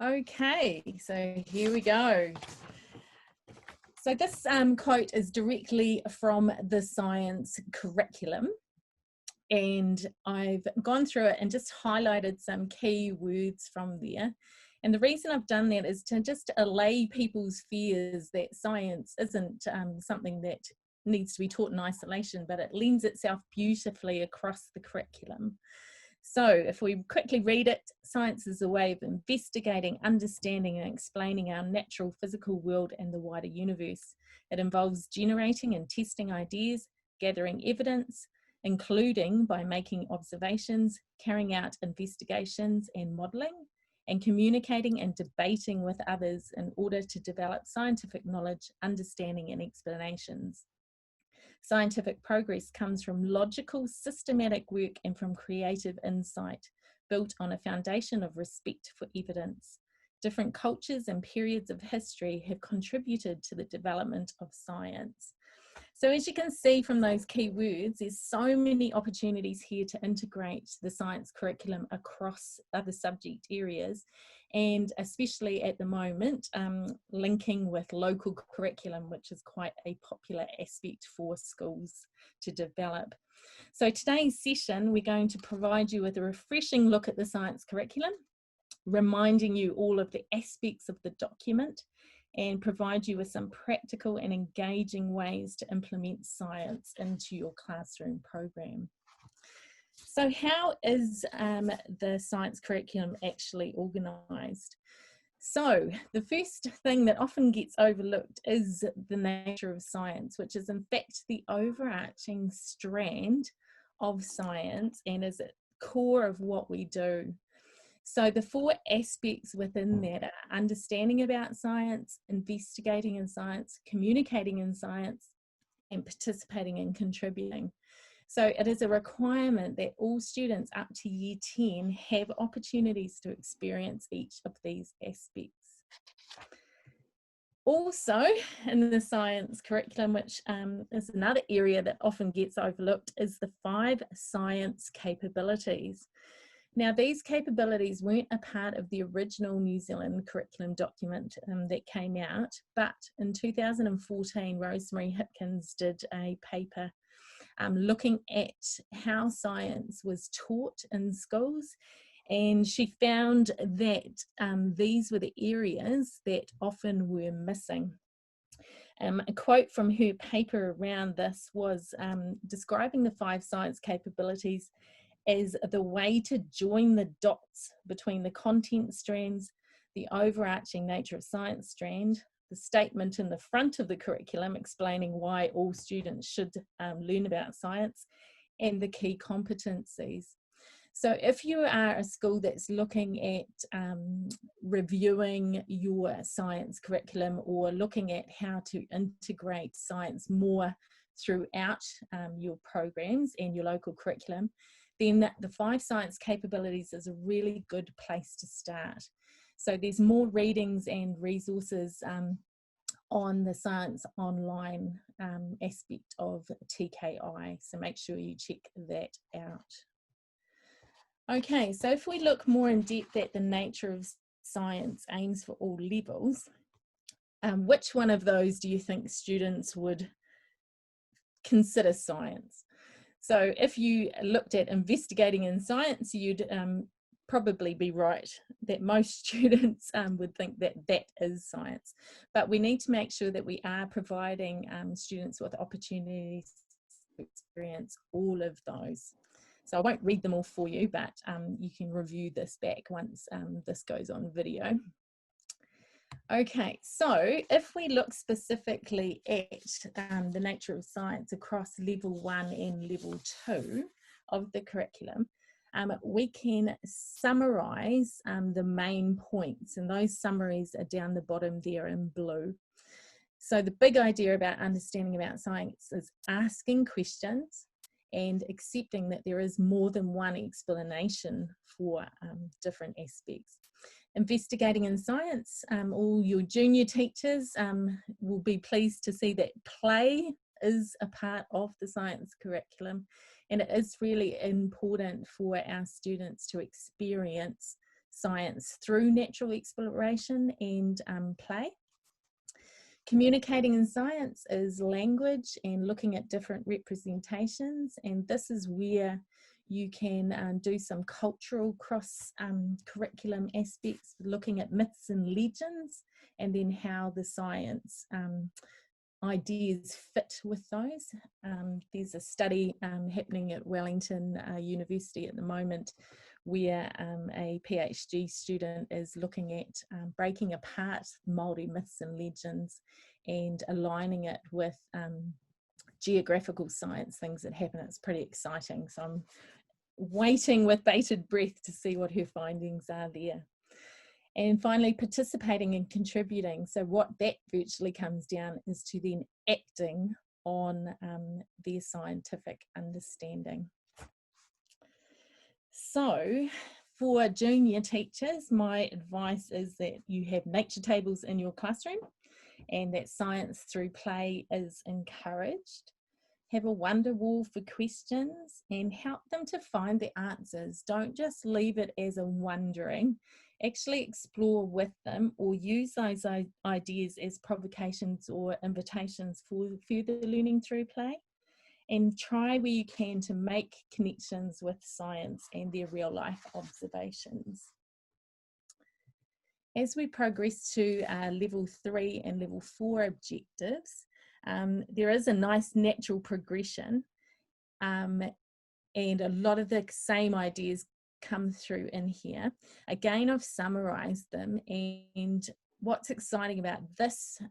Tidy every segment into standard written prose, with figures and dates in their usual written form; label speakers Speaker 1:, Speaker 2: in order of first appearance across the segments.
Speaker 1: Okay, so here we go. So this quote is directly from the science curriculum, and I've gone through it and just highlighted some key words from there. And the reason I've done that is to just allay people's fears that science isn't something that needs to be taught in isolation, but it lends itself beautifully across the curriculum. So if we quickly read it, science is a way of investigating, understanding and explaining our natural physical world and the wider universe. It involves generating and testing ideas, gathering evidence, including by making observations, carrying out investigations and modelling, and communicating and debating with others in order to develop scientific knowledge, understanding and explanations. Scientific progress comes from logical, systematic work and from creative insight, built on a foundation of respect for evidence. Different cultures and periods of history have contributed to the development of science. So as you can see from those key words, there's so many opportunities here to integrate the science curriculum across other subject areas, and especially at the moment, linking with local curriculum, which is quite a popular aspect for schools to develop. So today's session, we're going to provide you with a refreshing look at the science curriculum, reminding you all of the aspects of the document, and provide you with some practical and engaging ways to implement science into your classroom program. So how is the science curriculum actually organised? So the first thing that often gets overlooked is the nature of science, which is in fact the overarching strand of science and is at the core of what we do. So the four aspects within that are understanding about science, investigating in science, communicating in science, and participating and contributing. So it is a requirement that all students up to year 10 have opportunities to experience each of these aspects. Also, in the science curriculum, which is another area that often gets overlooked, is the 5 science capabilities. Now, these capabilities weren't a part of the original New Zealand curriculum document that came out, but in 2014, Rosemary Hipkins did a paper looking at how science was taught in schools, and she found that these were the areas that often were missing. A quote from her paper around this was describing the 5 science capabilities as the way to join the dots between the content strands, the overarching nature of science strand, the statement in the front of the curriculum explaining why all students should learn about science, and the key competencies. So if you are a school that's looking at reviewing your science curriculum or looking at how to integrate science more throughout your programs and your local curriculum, then the 5 science capabilities is a really good place to start. So there's more readings and resources on the Science Online aspect of TKI, so make sure you check that out. Okay, so if we look more in depth at the nature of science aims for all levels, which one of those do you think students would consider science? So if you looked at investigating in science, you'd probably be right that most students would think that that is science. But we need to make sure that we are providing students with opportunities to experience all of those. So I won't read them all for you, but you can review this back once this goes on video. Okay, so if we look specifically at the nature of science across level 1 and level 2 of the curriculum, we can summarise the main points, and those summaries are down the bottom there in blue. So the big idea about understanding about science is asking questions and accepting that there is more than one explanation for different aspects. Investigating in science, all your junior teachers will be pleased to see that play is a part of the science curriculum, and it is really important for our students to experience science through natural exploration and play. Communicating in science is language and looking at different representations, and this is where you can do some cultural cross curriculum aspects, looking at myths and legends, and then how the science ideas fit with those. There's a study happening at Wellington University at the moment where a PhD student is looking at breaking apart Māori myths and legends and aligning it with geographical science, things that happen. It's pretty exciting. So I'm waiting with bated breath to see what her findings are there. And finally, participating and contributing. So what that virtually comes down is to then acting on their scientific understanding. So for junior teachers, my advice is that you have nature tables in your classroom and that science through play is encouraged. Have a wonder wall for questions and help them to find the answers. Don't just leave it as a wondering. Actually explore with them or use those ideas as provocations or invitations for further learning through play. And try where you can to make connections with science and their real life observations. As we progress to level 3 and level 4 objectives, there is a nice natural progression and a lot of the same ideas come through in here. Again, I've summarised them, and what's exciting about this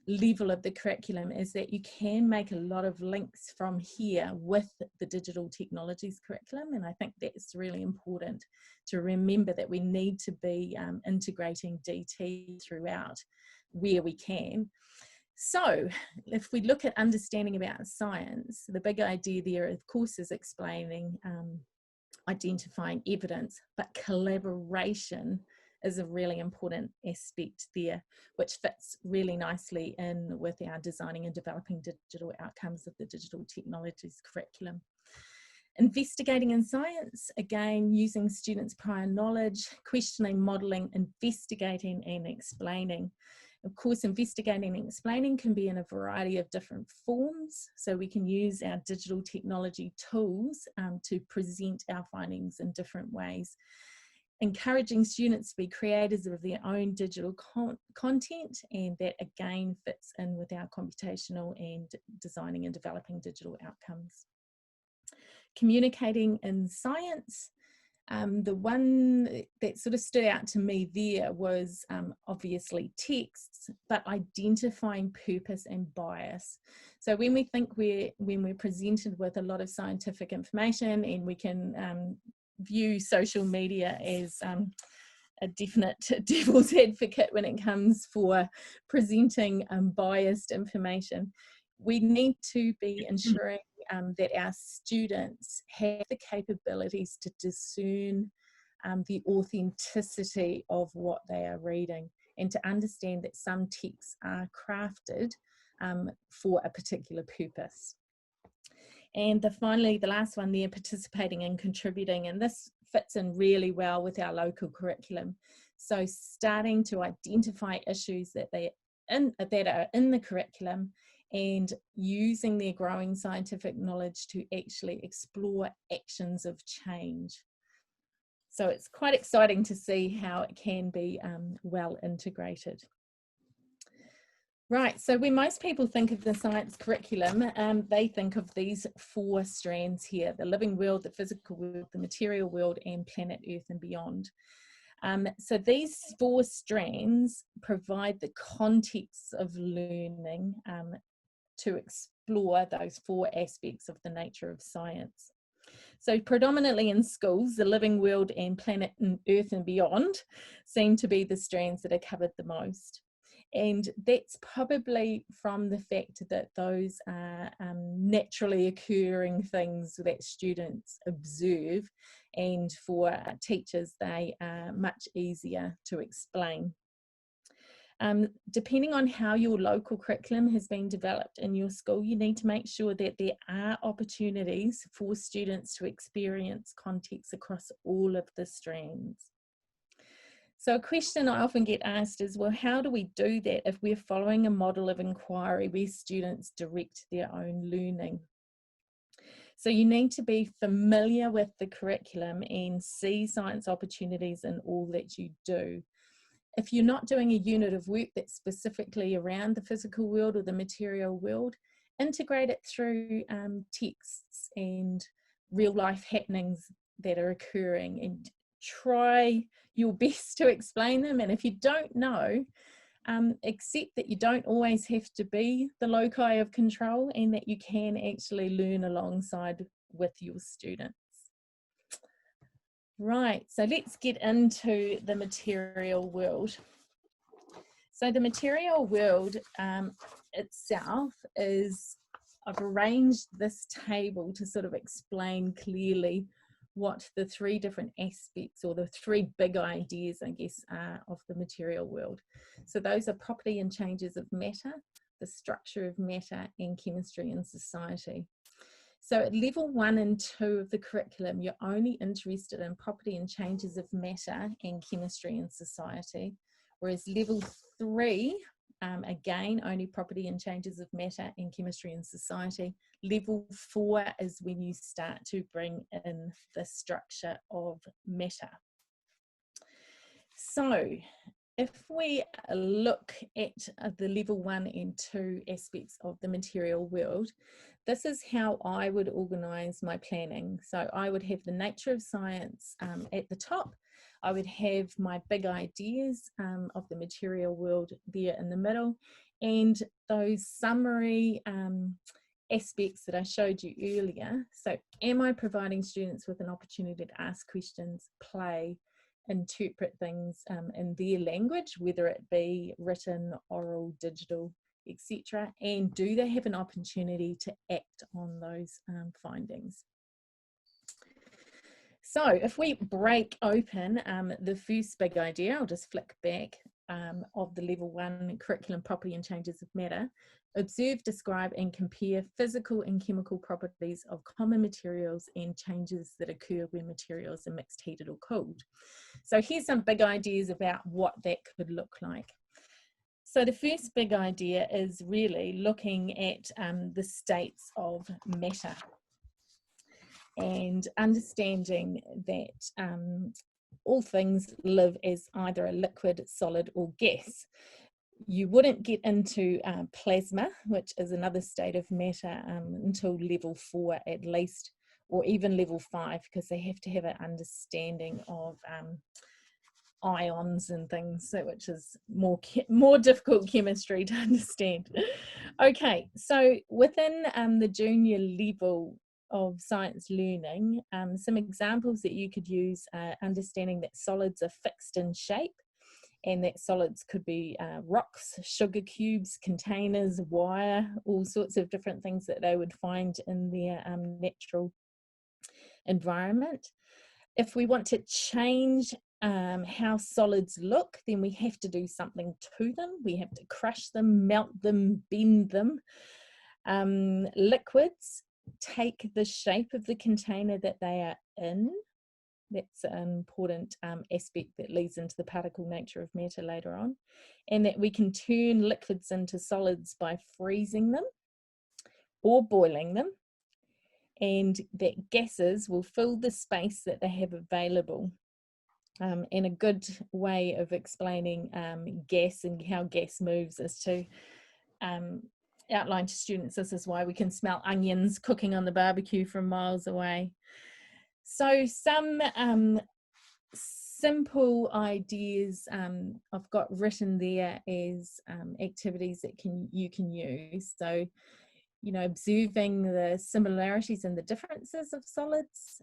Speaker 1: level of the curriculum is that you can make a lot of links from here with the digital technologies curriculum, and I think that's really important to remember, that we need to be integrating DT throughout where we can. So if we look at understanding about science, the big idea there of course is explaining identifying evidence, but collaboration is a really important aspect there, which fits really nicely in with our designing and developing digital outcomes of the digital technologies curriculum. Investigating in science, again, using students' prior knowledge, questioning, modelling, investigating and explaining. Of course, investigating and explaining can be in a variety of different forms, so we can use our digital technology tools to present our findings in different ways. Encouraging students to be creators of their own digital content, and that again fits in with our computational and designing and developing digital outcomes. Communicating in science, the one that sort of stood out to me there was obviously texts, but identifying purpose and bias. So when we think when we're presented with a lot of scientific information, and we can view social media as a definite devil's advocate when it comes for presenting biased information, we need to be ensuring that our students have the capabilities to discern the authenticity of what they are reading, and to understand that some texts are crafted for a particular purpose. And finally, the last one there, participating and contributing, and this fits in really well with our local curriculum. So starting to identify issues that are in the curriculum, and using their growing scientific knowledge to actually explore actions of change. So it's quite exciting to see how it can be well integrated. Right, so when most people think of the science curriculum, they think of these 4 strands here: the living world, the physical world, the material world, and planet Earth and beyond. So these 4 strands provide the context of learning to explore those 4 aspects of the nature of science. So predominantly in schools, the living world and planet and Earth and beyond seem to be the strands that are covered the most. And that's probably from the fact that those are naturally occurring things that students observe, and for teachers they are much easier to explain. Depending on how your local curriculum has been developed in your school, you need to make sure that there are opportunities for students to experience context across all of the strands. So a question I often get asked is, well, how do we do that if we're following a model of inquiry where students direct their own learning? So you need to be familiar with the curriculum and see science opportunities in all that you do. If you're not doing a unit of work that's specifically around the physical world or the material world, integrate it through texts and real life happenings that are occurring, and try your best to explain them. And if you don't know, accept that you don't always have to be the loci of control, and that you can actually learn alongside with your students. Right, so let's get into the material world. So the material world itself is, I've arranged this table to sort of explain clearly what the three different aspects, or the three big ideas, I guess, are of the material world. So those are property and changes of matter, the structure of matter, and chemistry and society. So at level 1 and 2 of the curriculum, you're only interested in property and changes of matter and chemistry and society, whereas level 3, again, only property and changes of matter and chemistry and society. Level 4 is when you start to bring in the structure of matter. So if we look at the level 1 and 2 aspects of the material world, this is how I would organise my planning. So I would have the nature of science at the top. I would have my big ideas of the material world there in the middle, and those summary aspects that I showed you earlier. So am I providing students with an opportunity to ask questions, play, interpret things in their language, whether it be written, oral, digital, etc., and do they have an opportunity to act on those findings? So if we break open the first big idea, I'll just flick back, of the level 1 curriculum, property and changes of matter. Observe, describe and compare physical and chemical properties of common materials and changes that occur when materials are mixed, heated or cooled. So here's some big ideas about what that could look like. So the first big idea is really looking at the states of matter and understanding that all things live as either a liquid, solid or gas. You wouldn't get into plasma, which is another state of matter, until level 4 at least, or even level 5, because they have to have an understanding of ions and things, so which is more difficult chemistry to understand. Okay, so within the junior level of science learning, some examples that you could use are understanding that solids are fixed in shape, and that solids could be rocks, sugar cubes, containers, wire, all sorts of different things that they would find in their natural environment. If we want to change how solids look, then we have to do something to them. We have to crush them, melt them, bend them. Liquids take the shape of the container that they are in. That's an important aspect that leads into the particle nature of matter later on. And that we can turn liquids into solids by freezing them or boiling them. And that gases will fill the space that they have available. And a good way of explaining gas and how gas moves is to outline to students, this is why we can smell onions cooking on the barbecue from miles away. So some simple ideas I've got written there as activities that you can use. So, you know, observing the similarities and the differences of solids,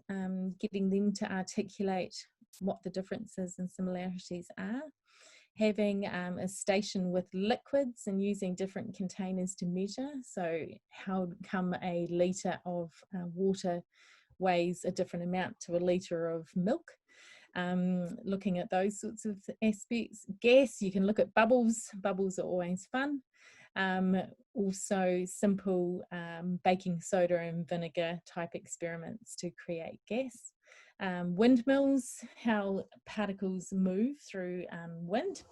Speaker 1: getting them to articulate what the differences and similarities are, having a station with liquids and using different containers to measure. So how come a litre of water weighs a different amount to a litre of milk? Looking at those sorts of aspects. Gas, you can look at bubbles. Bubbles are always fun. Also simple baking soda and vinegar type experiments to create gas. windmills, how particles move through wind,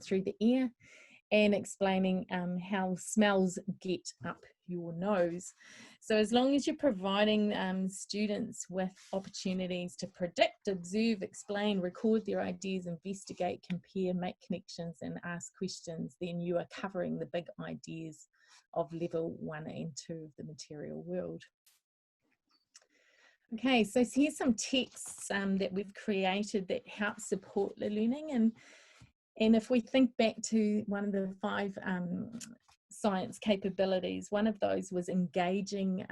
Speaker 1: through the air, and explaining how smells get up your nose. So as long as you're providing students with opportunities to predict, observe, explain, record their ideas, investigate, compare, make connections, and ask questions, then you are covering the big ideas of level 1 and 2 of the material world. Okay, so here's some texts that we've created that help support the learning. And if we think back to one of the 5 science capabilities, one of those was engaging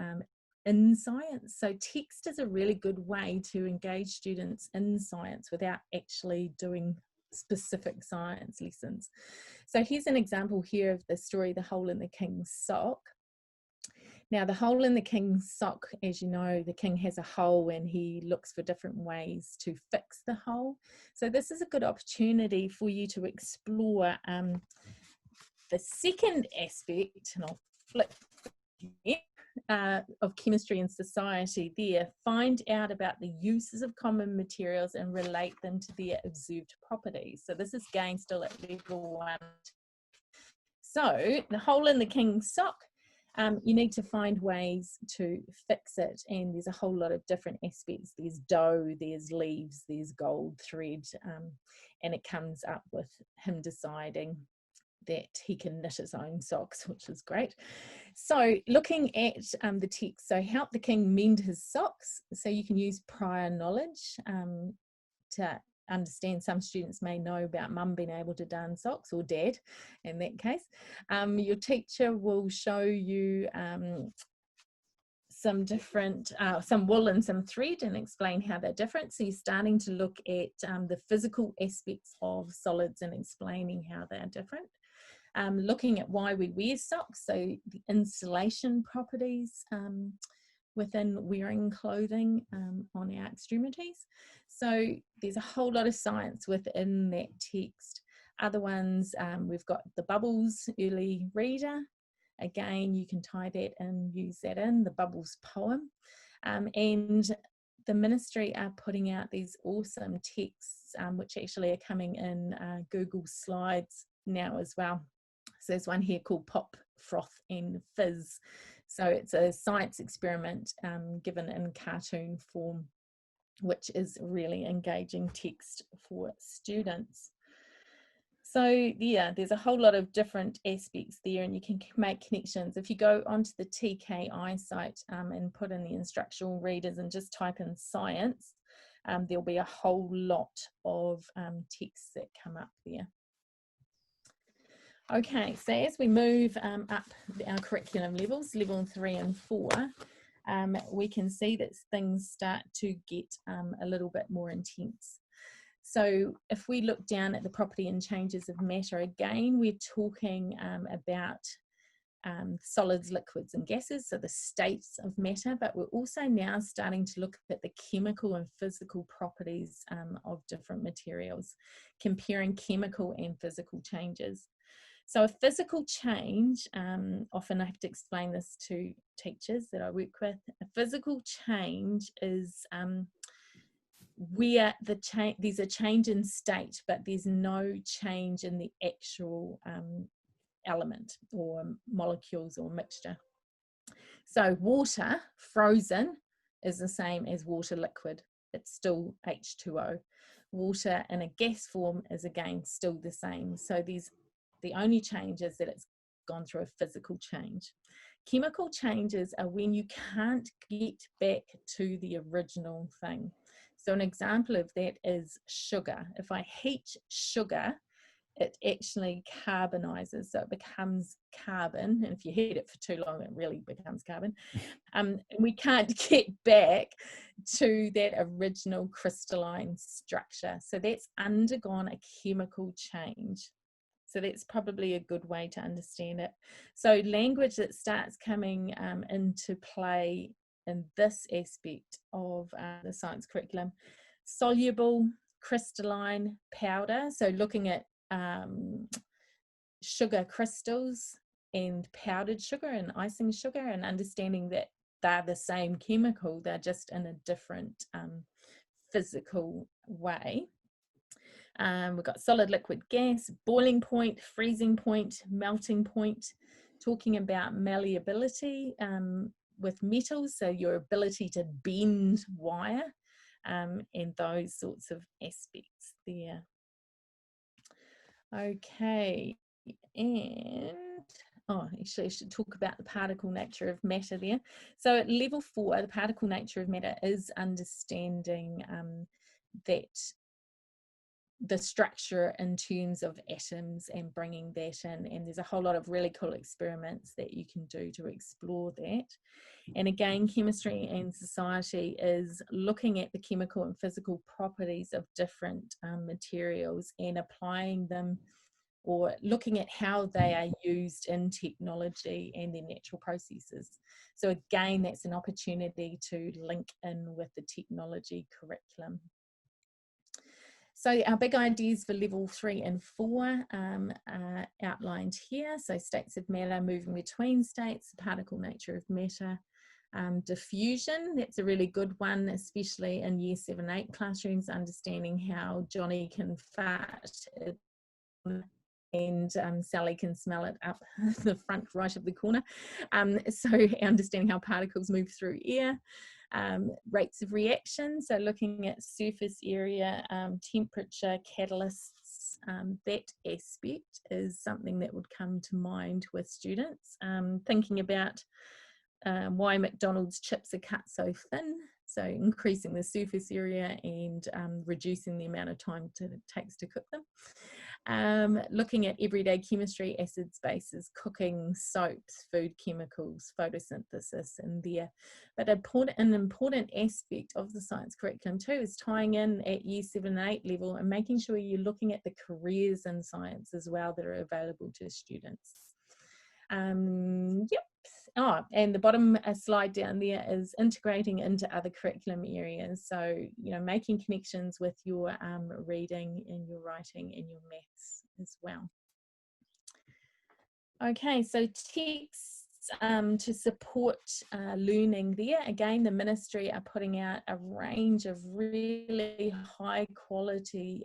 Speaker 1: in science. So text is a really good way to engage students in science without actually doing specific science lessons. So here's an example here of the story, The Hole in the King's Sock. Now, the hole in the king's sock, as you know, the king has a hole and he looks for different ways to fix the hole. So this is a good opportunity for you to explore the second aspect, and I'll flip of chemistry and society there. Find out about the uses of common materials and relate them to their observed properties. So this is again still at level 1. So the hole in the king's sock, you need to find ways to fix it, and there's a whole lot of different aspects. There's dough, there's leaves, there's gold thread, and it comes up with him deciding that he can knit his own socks, which is great. So looking at the text, so help the king mend his socks. So you can use prior knowledge to understand. Some students may know about mum being able to darn socks, or dad in that case. Your teacher will show you some different, some wool and some thread, and explain how they're different. So you're starting to look at the physical aspects of solids and explaining how they're different. Looking at why we wear socks, so the insulation properties within wearing clothing on our extremities. So there's a whole lot of science within that text. Other ones, we've got the bubbles early reader. Again, you can tie that and use that in the bubbles poem. And the ministry are putting out these awesome texts, which actually are coming in Google Slides now as well. So there's one here called Pop, Froth and Fizz. So it's a science experiment given in cartoon form, which is really engaging text for students. So yeah, there's a whole lot of different aspects there, and you can make connections. If you go onto the TKI site and put in the instructional readers and just type in science, there'll be a whole lot of texts that come up there. Okay, so as we move up our curriculum levels, level 3 and 4, we can see that things start to get a little bit more intense. So if we look down at the property and changes of matter, again, we're talking about solids, liquids and gases, so the states of matter, but we're also now starting to look at the chemical and physical properties of different materials, comparing chemical and physical changes. So a physical change, often I have to explain this to teachers that I work with, a physical change is where there's a change in state, but there's no change in the actual element or molecules or mixture. So water frozen is the same as water liquid. It's still H2O. Water in a gas form is again still the same. So the only change is that it's gone through a physical change. Chemical changes are when you can't get back to the original thing. So an example of that is sugar. If I heat sugar, it actually carbonizes, so it becomes carbon. And if you heat it for too long, it really becomes carbon. And we can't get back to that original crystalline structure. So that's undergone a chemical change. So that's probably a good way to understand it. So language that starts coming into play in this aspect of the science curriculum: soluble, crystalline, powder. So looking at sugar crystals and powdered sugar and icing sugar, and understanding that they're the same chemical, they're just in a different physical way. We've got solid, liquid, gas, boiling point, freezing point, melting point, talking about malleability with metals, so your ability to bend wire, and those sorts of aspects there. Okay, and actually I should talk about the particle nature of matter there. So at level 4, the particle nature of matter is understanding that the structure in terms of atoms and bringing that in, and there's a whole lot of really cool experiments that you can do to explore that. And again, chemistry and society is looking at the chemical and physical properties of different materials and applying them, or looking at how they are used in technology and their natural processes. So again, that's an opportunity to link in with the technology curriculum. So our big ideas for level 3 and 4 are outlined here. So states of matter, moving between states, the particle nature of matter, diffusion, that's a really good one, especially in year 7-8 classrooms, understanding how Johnny can fart and Sally can smell it up the front right of the corner. So understanding how particles move through air. Rates of reaction, so looking at surface area, temperature, catalysts, that aspect is something that would come to mind with students. Thinking about why McDonald's chips are cut so thin, so increasing the surface area and reducing the amount of time it takes to cook them. Looking at everyday chemistry, acids, bases, cooking, soaps, food chemicals, photosynthesis in there. But an important aspect of the science curriculum too is tying in at year 7-8 level and making sure you're looking at the careers in science as well that are available to students. Yep. Oh, and the bottom slide down there is integrating into other curriculum areas. So, you know, making connections with your reading and your writing and your maths as well. Okay, so texts to support learning there. Again, the ministry are putting out a range of really high quality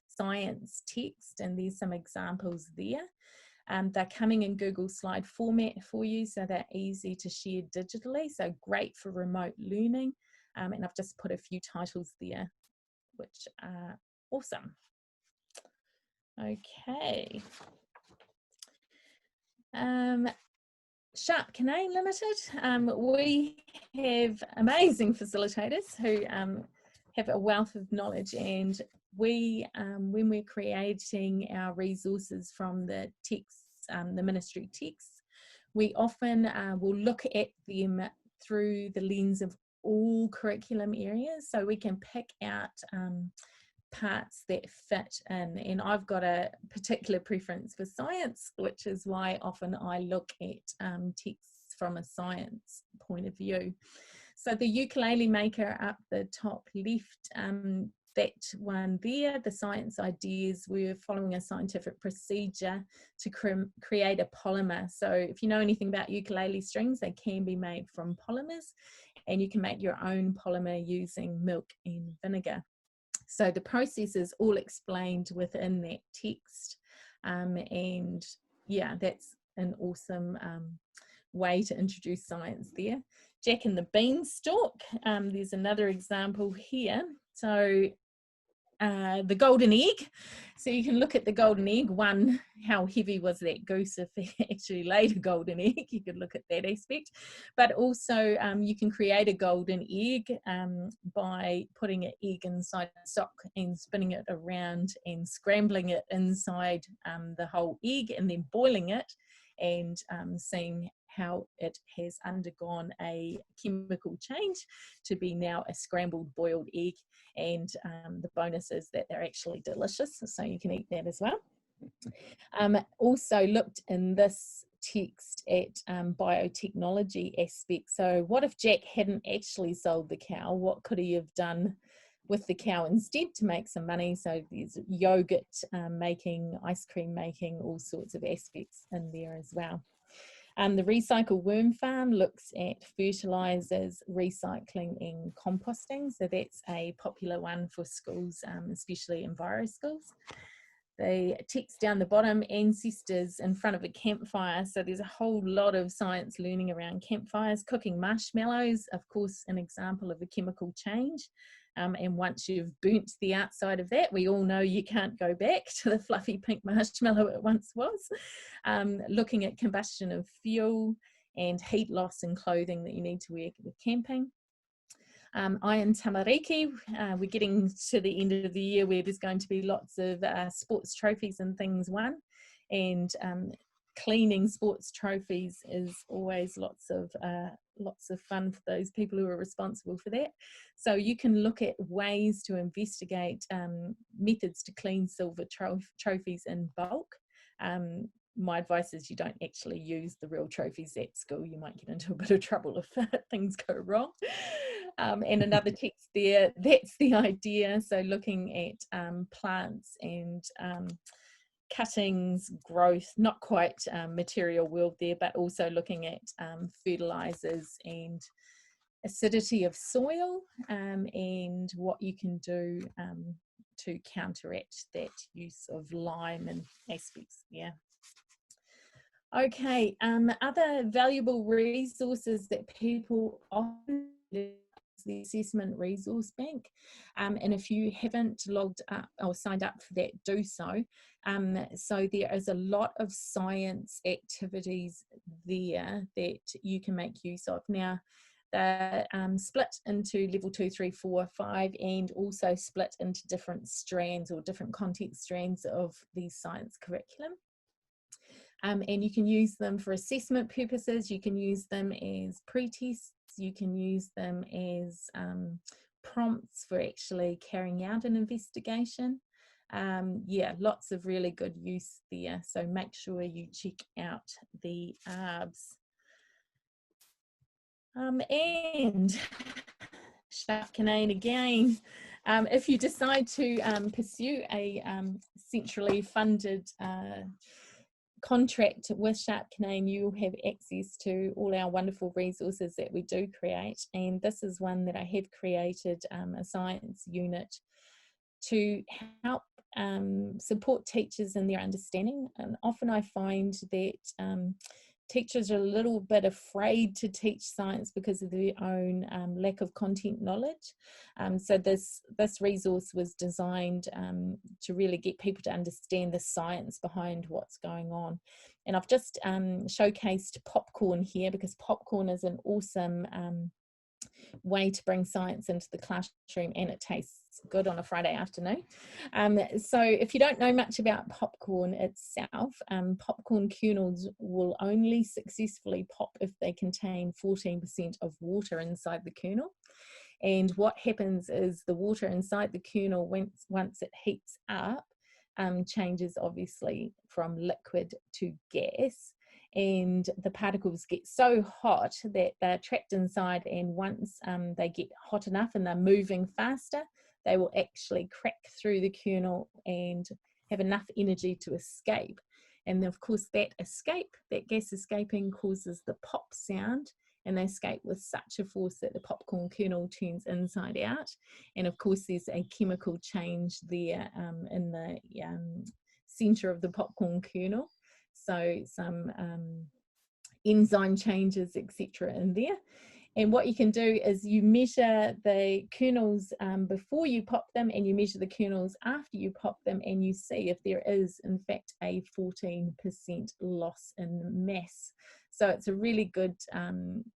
Speaker 1: science text, and there's some examples there. They're coming in Google slide format for you, so they're easy to share digitally, so great for remote learning. And I've just put a few titles there, which are awesome. Okay. Sharp Kinane Limited, we have amazing facilitators who have a wealth of knowledge, and we, when we're creating our resources from the texts, the ministry texts, we often will look at them through the lens of all curriculum areas, so we can pick out parts that fit in. And I've got a particular preference for science, which is why often I look at texts from a science point of view. So the ukulele maker up the top left, that one there, the science ideas, we're following a scientific procedure to create a polymer. So if you know anything about ukulele strings, they can be made from polymers, and you can make your own polymer using milk and vinegar. So the process is all explained within that text, and yeah, that's an awesome way to introduce science there. Jack and the Beanstalk, there's another example here. So the golden egg, so you can look at the golden egg. One, how heavy was that goose if it actually laid a golden egg? You could look at that aspect, but also you can create a golden egg by putting an egg inside a sock and spinning it around and scrambling it inside the whole egg, and then boiling it and seeing how it has undergone a chemical change to be now a scrambled boiled egg. And the bonus is that they're actually delicious, so you can eat that as well. Also looked in this text at biotechnology aspects. So what if Jack hadn't actually sold the cow? What could he have done with the cow instead to make some money? So there's yogurt making, ice cream making, all sorts of aspects in there as well. The Recycle Worm Farm looks at fertilisers, recycling and composting. So that's a popular one for schools, especially enviro schools. The text down the bottom, ancestors in front of a campfire. So there's a whole lot of science learning around campfires. Cooking marshmallows, of course, an example of a chemical change. And once you've burnt the outside of that, we all know you can't go back to the fluffy pink marshmallow it once was. Looking at combustion of fuel and heat loss in clothing that you need to wear with camping. Iron Tamariki, we're getting to the end of the year where there's going to be lots of sports trophies and things won, and cleaning sports trophies is always lots of fun for those people who are responsible for that. So you can look at ways to investigate methods to clean silver trophies in bulk. My advice is you don't actually use the real trophies at school. You might get into a bit of trouble if things go wrong. And another text there, that's the idea. So looking at plants and cuttings, growth, not quite material world there, but also looking at fertilizers and acidity of soil, and what you can do to counteract that use of lime and aspects. Yeah. Okay, other valuable resources that people often use, the Assessment Resource Bank, and if you haven't logged up or signed up for that, do so. So there is a lot of science activities there that you can make use of. Now, they're split into level 2, 3, 4, 5, and also split into different strands or different content strands of the science curriculum. And you can use them for assessment purposes, you can use them as pre-tests, you can use them as prompts for actually carrying out an investigation. Yeah, lots of really good use there, so make sure you check out the ARBs. And Sharp Kinane again. If you decide to pursue a centrally funded contract with Sharp Kinane, you will have access to all our wonderful resources that we do create, and this is one that I have created, a science unit to help support teachers in their understanding. And often I find that teachers are a little bit afraid to teach science because of their own lack of content knowledge. So this resource was designed to really get people to understand the science behind what's going on. And I've just showcased popcorn here because popcorn is an awesome way to bring science into the classroom, and it tastes good on a Friday afternoon. So if you don't know much about popcorn itself, popcorn kernels will only successfully pop if they contain 14% of water inside the kernel. And what happens is the water inside the kernel, once it heats up, changes obviously from liquid to gas, and the particles get so hot that they're trapped inside, and once they get hot enough and they're moving faster, they will actually crack through the kernel and have enough energy to escape. And of course that gas escaping causes the pop sound, and they escape with such a force that the popcorn kernel turns inside out. And of course there's a chemical change there in the center of the popcorn kernel. So some enzyme changes, etc. in there. And what you can do is you measure the kernels before you pop them, and you measure the kernels after you pop them, and you see if there is in fact a 14% loss in mass. So it's a really good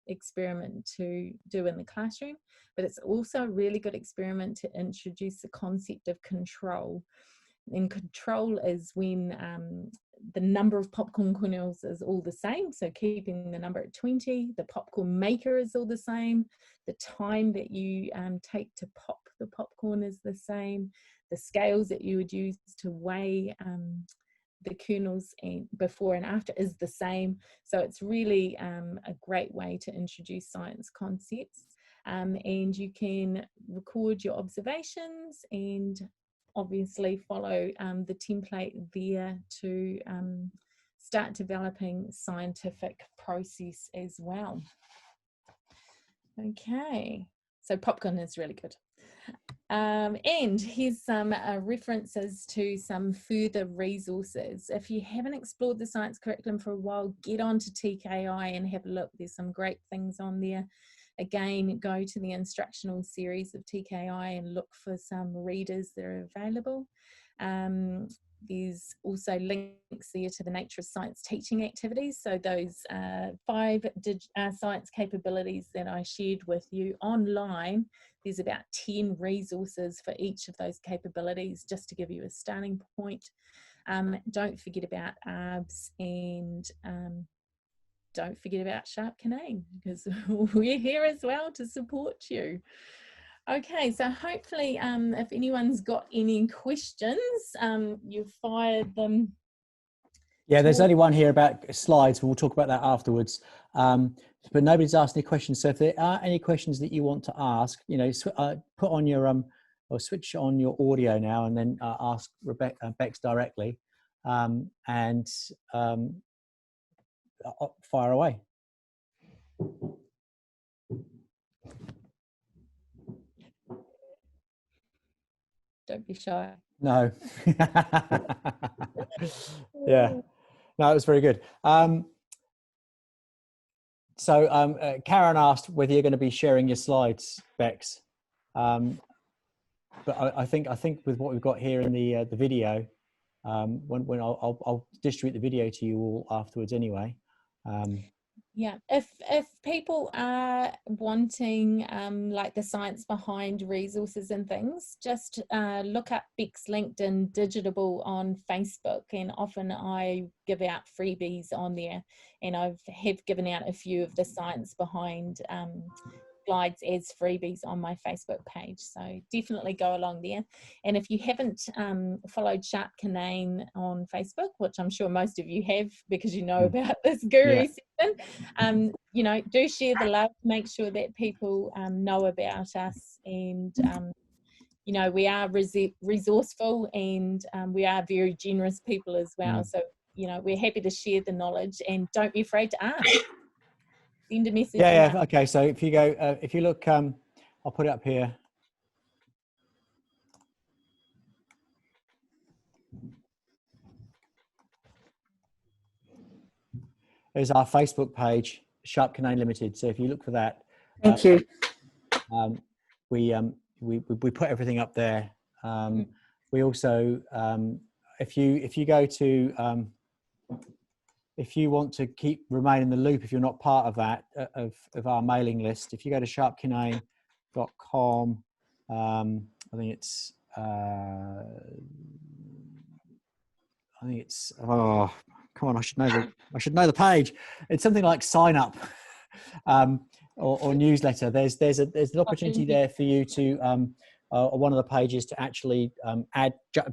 Speaker 1: experiment to do in the classroom, but it's also a really good experiment to introduce the concept of control. And control is when the number of popcorn kernels is all the same, so keeping the number at 20, the popcorn maker is all the same, the time that you take to pop the popcorn is the same, the scales that you would use to weigh the kernels and before and after is the same. So it's really a great way to introduce science concepts, and you can record your observations and obviously follow the template there to start developing scientific process as well. Okay, so popcorn is really good. And here's some references to some further resources. If you haven't explored the science curriculum for a while, get on to TKI and have a look. There's some great things on there. Again, go to the instructional series of TKI and look for some readers that are available. There's also links there to the Nature of Science teaching activities. So those 5 science capabilities that I shared with you online, there's about 10 resources for each of those capabilities, just to give you a starting point. Don't forget about ARBS, and don't forget about Sharp Kinane, because we're here as well to support you. Okay, so hopefully if anyone's got any questions, you've fired them.
Speaker 2: Yeah, there's only one here about slides. We'll talk about that afterwards. But nobody's asked any questions. So if there are any questions that you want to ask, you know, put on your or switch on your audio now, and then ask Bex directly, and fire away.
Speaker 1: Don't be shy.
Speaker 2: No. Yeah. No, it was very good. So Karen asked whether you're going to be sharing your slides, Bex. But I think with what we've got here in the video, when I'll distribute the video to you all afterwards anyway.
Speaker 1: Yeah, if people are wanting like the science behind resources and things, just look up Bex LinkedIn Digitable on Facebook, and often I give out freebies on there, and I have given out a few of the science behind slides as freebies on my Facebook page, so definitely go along there. And if you haven't followed Sharp Kinane on Facebook, which I'm sure most of you have because you know about this guru section, you know, do share the love, make sure that people know about us, and you know, we are resourceful, and we are very generous people as well, so you know, we're happy to share the knowledge, and don't be afraid to ask. Send a message.
Speaker 2: Yeah. Okay. So if you go, if you look, I'll put it up here. There's our Facebook page, Sharp Kinane Limited. So if you look for that,
Speaker 1: thank you.
Speaker 2: We put everything up there. We also, if you go to, if you want to remain in the loop, if you're not part of that, of our mailing list, if you go to sharpkinane.com, I think it's, oh, come on, I should know the page. It's something like sign up, or newsletter. There's an opportunity there for you to, one of the pages to actually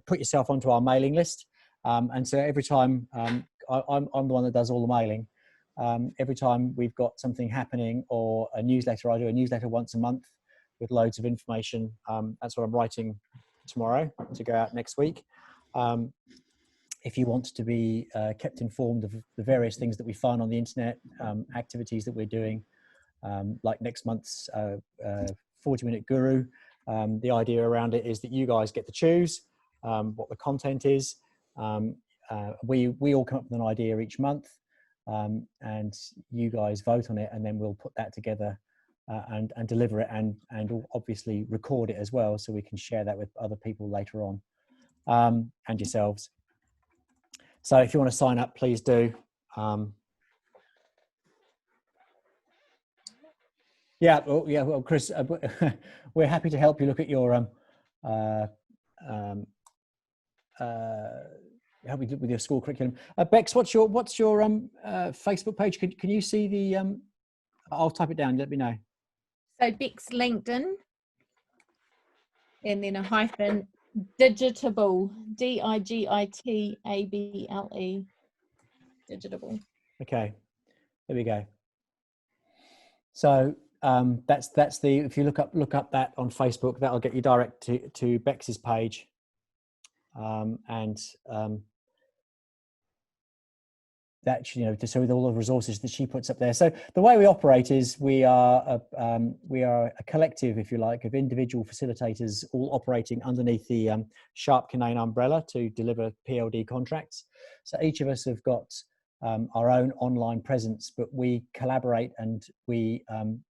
Speaker 2: put yourself onto our mailing list. And so every time, I'm the one that does all the mailing. Every time we've got something happening or a newsletter, I do a newsletter once a month with loads of information. That's what I'm writing tomorrow to go out next week. If you want to be kept informed of the various things that we find on the internet, activities that we're doing, like next month's 40-minute guru, the idea around it is that you guys get to choose what the content is. We all come up with an idea each month, and you guys vote on it, and then we'll put that together and deliver it, and obviously record it as well, so we can share that with other people later on, and yourselves. So if you want to sign up, please do. Well, Chris, we're happy to help you look at your help you with your school curriculum. Bex, what's your Facebook page? Can you see the? I'll type it down. Let me know.
Speaker 1: So Bex LinkedIn, and then a hyphen, Digitable, Digitable, Digitable.
Speaker 2: Okay, there we go. So that's the, if you look up that on Facebook, that'll get you direct to Bex's page, and that, you know, so with all the resources that she puts up there. So the way we operate is we are a collective, if you like, of individual facilitators, all operating underneath the Sharp Kinane umbrella to deliver PLD contracts. So each of us have got our own online presence, but we collaborate and we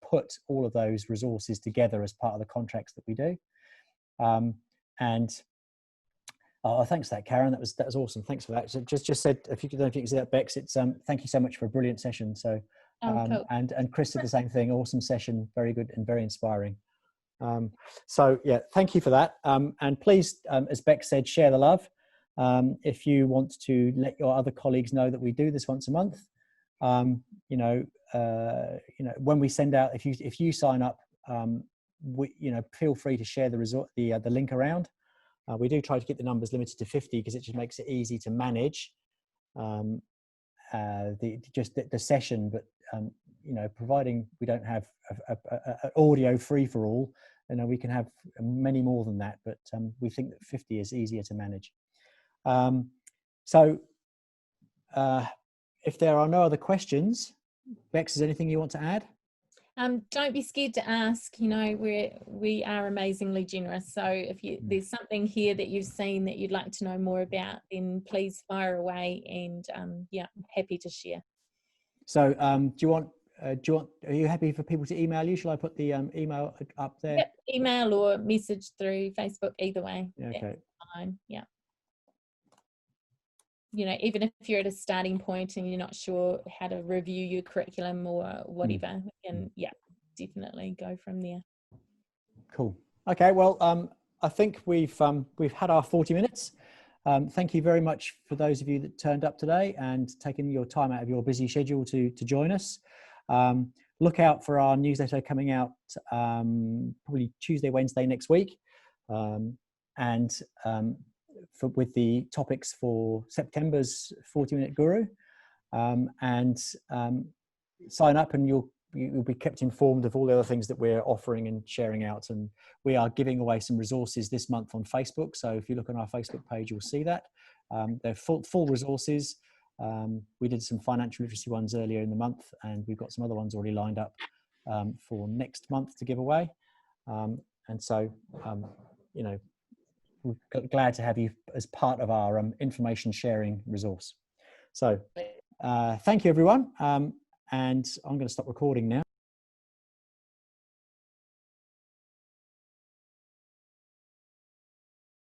Speaker 2: put all of those resources together as part of the contracts that we do. Oh, thanks for that, Karen. That was awesome. Thanks for that. So just said, if you can see that, Bex, it's thank you so much for a brilliant session. So
Speaker 1: cool.
Speaker 2: and Chris did the same thing. Awesome session, very good and very inspiring. So yeah, thank you for that. And please, as Bex said, share the love. If you want to let your other colleagues know that we do this once a month, you know, when we send out, if you sign up, feel free to share the link around. We do try to keep the numbers limited to 50 because it just makes it easy to manage the session. But you know, providing we don't have an audio free for all, you know, we can have many more than that. But we think that 50 is easier to manage. So if there are no other questions, Bex, is there anything you want to add?
Speaker 1: Don't be scared to ask. You know, we are amazingly generous. So if there's something here that you've seen that you'd like to know more about, then please fire away, and yeah, I'm happy to share. So
Speaker 2: are you happy for people to email you? Shall I put the email up there?
Speaker 1: Yep, email or message through Facebook, either way.
Speaker 2: Okay.
Speaker 1: That's fine. Yeah. You know, even if you're at a starting point and you're not sure how to review your curriculum or whatever, we can, yeah, definitely go from there.
Speaker 2: Cool. Okay. Well, I think we've had our 40 minutes. Thank you very much for those of you that turned up today and taking your time out of your busy schedule to join us. Look out for our newsletter coming out probably Tuesday, Wednesday next week. With the topics for September's 40-minute guru, and sign up and you'll be kept informed of all the other things that we're offering and sharing out. And we are giving away some resources this month on Facebook. So if you look on our Facebook page, you'll see that. They're full resources. We did some financial literacy ones earlier in the month, and we've got some other ones already lined up for next month to give away. And so, you know, we're glad to have you as part of our information sharing resource. So thank you, everyone. And I'm going to stop recording now.